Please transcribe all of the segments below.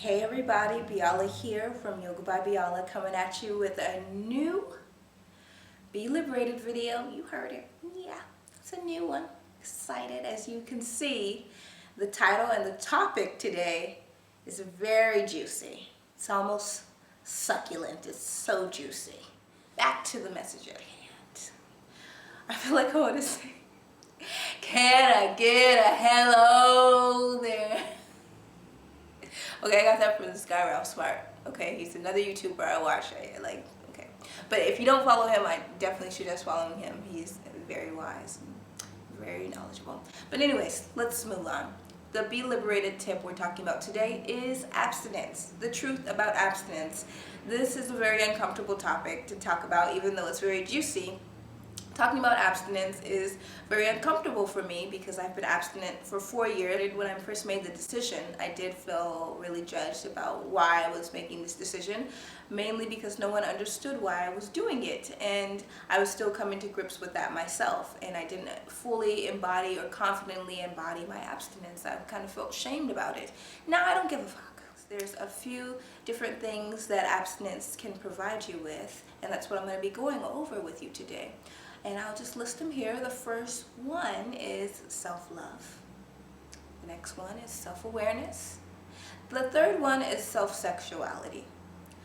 Hey everybody, Biola here from Yogabybiola, coming at you with a new Be Liberated video. You heard it. Yeah, it's a new one. Excited. As you can see, the title and the topic today is very juicy. It's almost succulent. It's so juicy. Back to the message at hand. I feel like I want to say, can I get a hello there? Okay, I got that from this guy, Ralph Smart. Okay, he's another YouTuber I watch. Okay. But if you don't follow him, I definitely suggest following him. He's very wise and very knowledgeable. But anyways, let's move on. The Be Liberated tip we're talking about today is abstinence. The truth about abstinence. This is a very uncomfortable topic to talk about, even though it's very juicy. Talking about abstinence is very uncomfortable for me because I've been abstinent for 4 years. When I first made the decision, I did feel really judged about why I was making this decision, mainly because no one understood why I was doing it, and I was still coming to grips with that myself, and I didn't fully embody or confidently embody my abstinence. I kind of felt shamed about it. Now I don't give a fuck. There's a few different things that abstinence can provide you with, and that's what I'm going to be going over with you today. And I'll just list them here. The first one is self-love. The next one is self-awareness. The third one is self-sexuality.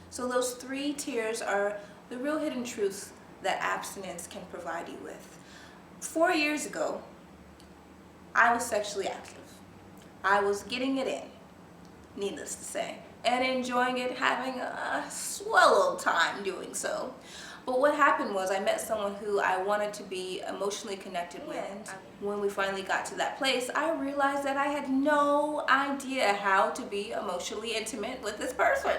So those 3 tiers are the real hidden truths that abstinence can provide you with. 4 years ago, I was sexually active. I was getting it in, needless to say, and enjoying it, having a swell old time doing so. But what happened was I met someone who I wanted to be emotionally connected with. When we finally got to that place, I realized that I had no idea how to be emotionally intimate with this person.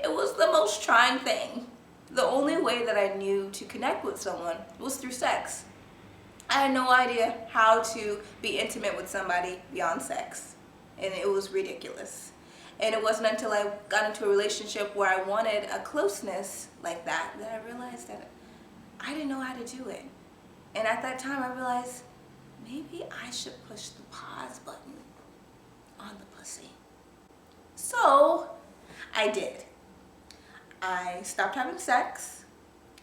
It was the most trying thing. The only way that I knew to connect with someone was through sex. I had no idea how to be intimate with somebody beyond sex, and it was ridiculous. And it wasn't until I got into a relationship where I wanted a closeness like that I realized that I didn't know how to do it. And at that time I realized maybe I should push the pause button on the pussy. So I did. I stopped having sex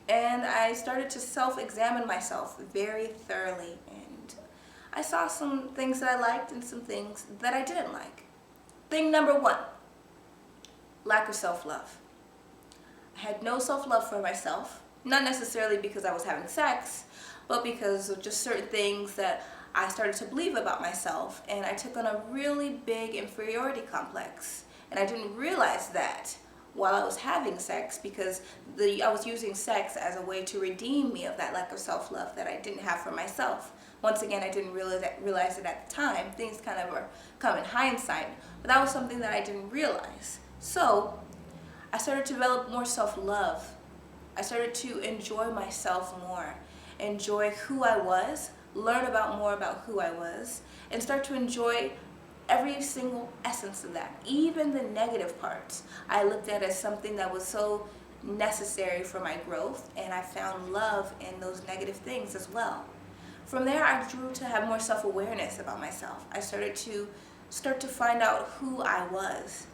and I started to self-examine myself very thoroughly, and I saw some things that I liked and some things that I didn't like. Thing number 1, lack of self-love. I had no self-love for myself, not necessarily because I was having sex, but because of just certain things that I started to believe about myself, and I took on a really big inferiority complex. And I didn't realize that while I was having sex, because I was using sex as a way to redeem me of that lack of self-love that I didn't have for myself. Once again, I didn't realize it at the time. Things kind of come in hindsight, but that was something that I didn't realize. So I started to develop more self-love. I started to enjoy myself more, enjoy who I was, learn more about who I was, and start to enjoy every single essence of that, even the negative parts. I looked at it as something that was so necessary for my growth, and I found love in those negative things as well. From there, I grew to have more self-awareness about myself. I started to find out who I was,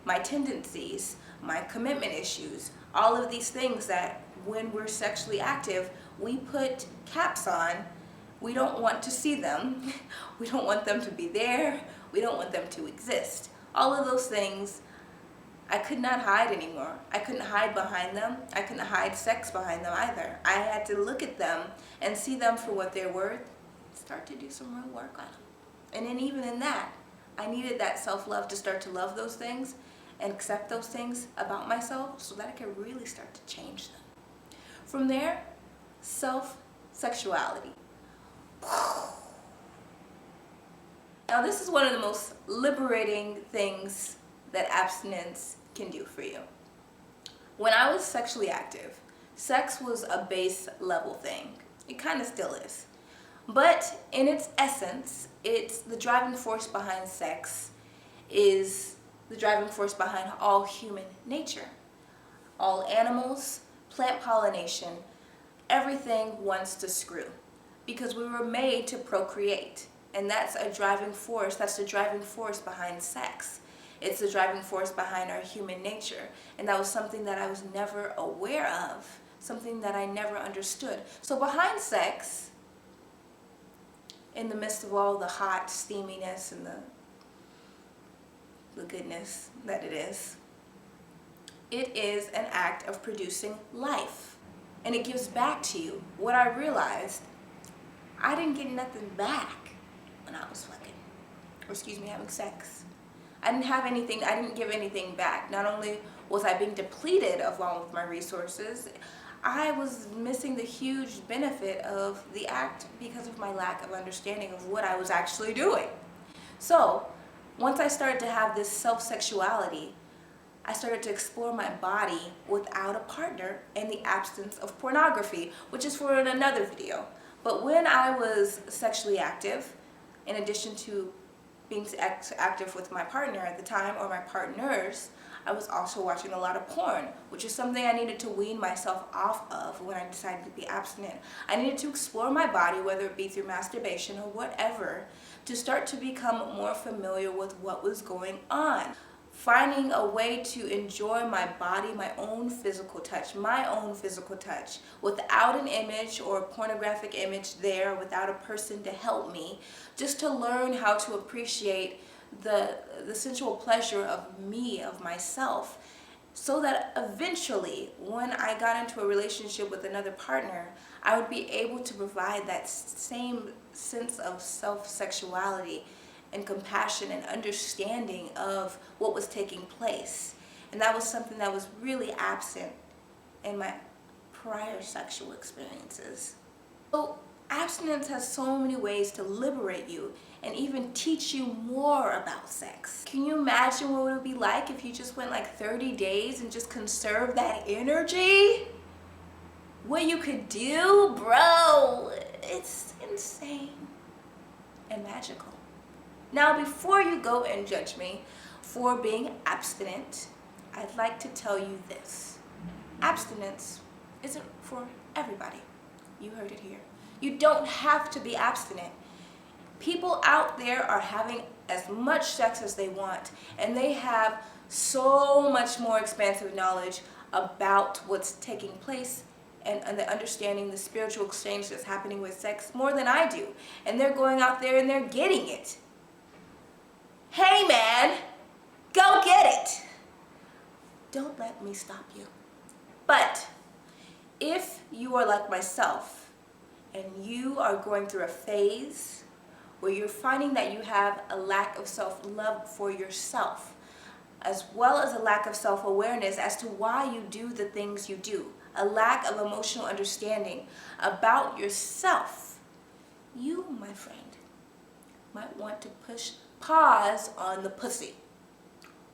my tendencies, my commitment issues, all of these things that when we're sexually active, we put caps on. We don't want to see them. We don't want them to be there. We don't want them to exist. All of those things I could not hide anymore. I couldn't hide behind them. I couldn't hide sex behind them either. I had to look at them and see them for what they're worth, start to do some real work on them. And then even in that, I needed that self-love to start to love those things and accept those things about myself so that I could really start to change them. From there, self-sexuality. Now this is one of the most liberating things that abstinence can do for you. When I was sexually active, sex was a base level thing. It kind of still is. But in its essence, it's the driving force behind sex, is the driving force behind all human nature. All animals, plant pollination, everything wants to screw because we were made to procreate. And that's a driving force, that's the driving force behind sex. It's the driving force behind our human nature. And that was something that I was never aware of, something that I never understood. So behind sex, in the midst of all the hot steaminess and the goodness that it is an act of producing life. And it gives back to you. What I realized, I didn't get nothing back when I was having sex. I didn't have anything, I didn't give anything back. Not only was I being depleted of all of my resources, I was missing the huge benefit of the act because of my lack of understanding of what I was actually doing. So, once I started to have this self-sexuality, I started to explore my body without a partner in the absence of pornography, which is for another video. But when I was sexually active, in addition to being active with my partner at the time, or my partners, I was also watching a lot of porn, which is something I needed to wean myself off of when I decided to be abstinent. I needed to explore my body, whether it be through masturbation or whatever, to start to become more familiar with what was going on. Finding a way to enjoy my body, my own physical touch, without an image or a pornographic image there, without a person to help me, just to learn how to appreciate the sensual pleasure of me, of myself, so that eventually, when I got into a relationship with another partner, I would be able to provide that same sense of self-sexuality and compassion and understanding of what was taking place. And that was something that was really absent in my prior sexual experiences. So abstinence has so many ways to liberate you and even teach you more about sex. Can you imagine what it would be like if you just went like 30 days and just conserved that energy? What you could do, bro, it's insane and magical. Now, before you go and judge me for being abstinent, I'd like to tell you this. Abstinence isn't for everybody. You heard it here. You don't have to be abstinent. People out there are having as much sex as they want, and they have so much more expansive knowledge about what's taking place and the understanding, the spiritual exchange that's happening with sex more than I do. And they're going out there and they're getting it. Hey man, go get it. Don't let me stop you. But if you are like myself and you are going through a phase where you're finding that you have a lack of self-love for yourself, as well as a lack of self-awareness as to why you do the things you do, a lack of emotional understanding about yourself, you, my friend, might want to push pause on the pussy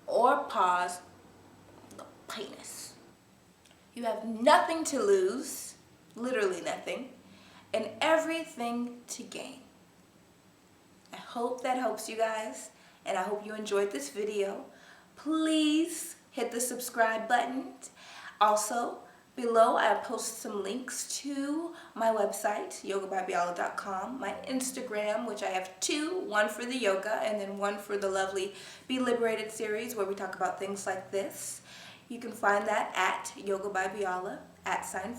or pause on the penis. You have nothing to lose, literally nothing, and everything to gain. I hope that helps you guys, and I hope you enjoyed this video. Please hit the subscribe button. Also, below I post some links to my website, yogabybiola.com, my Instagram, which I have two, one for the yoga and then one for the lovely Be Liberated series where we talk about things like this. You can find that at yogabybiola,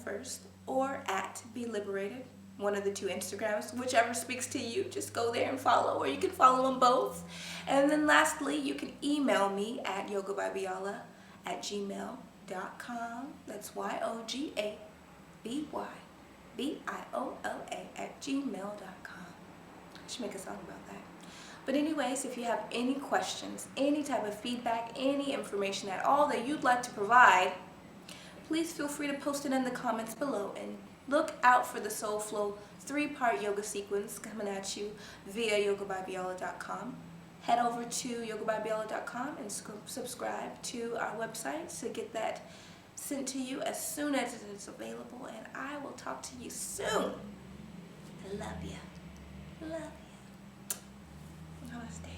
@first, or at Be Liberated, one of the two Instagrams, whichever speaks to you. Just go there and follow, or you can follow them both. And then lastly, you can email me at yogabybiola@gmail.com. That's yogabybiola@gmail.com. I should make a song about that. But anyways, if you have any questions, any type of feedback, any information at all that you'd like to provide, please feel free to post it in the comments below, and look out for the Soul Flow 3-part yoga sequence coming at you via yogabybiola.com. Head over to yogabybiola.com and subscribe to our website to get that sent to you as soon as it is available. And I will talk to you soon. I love you. Love you. Namaste.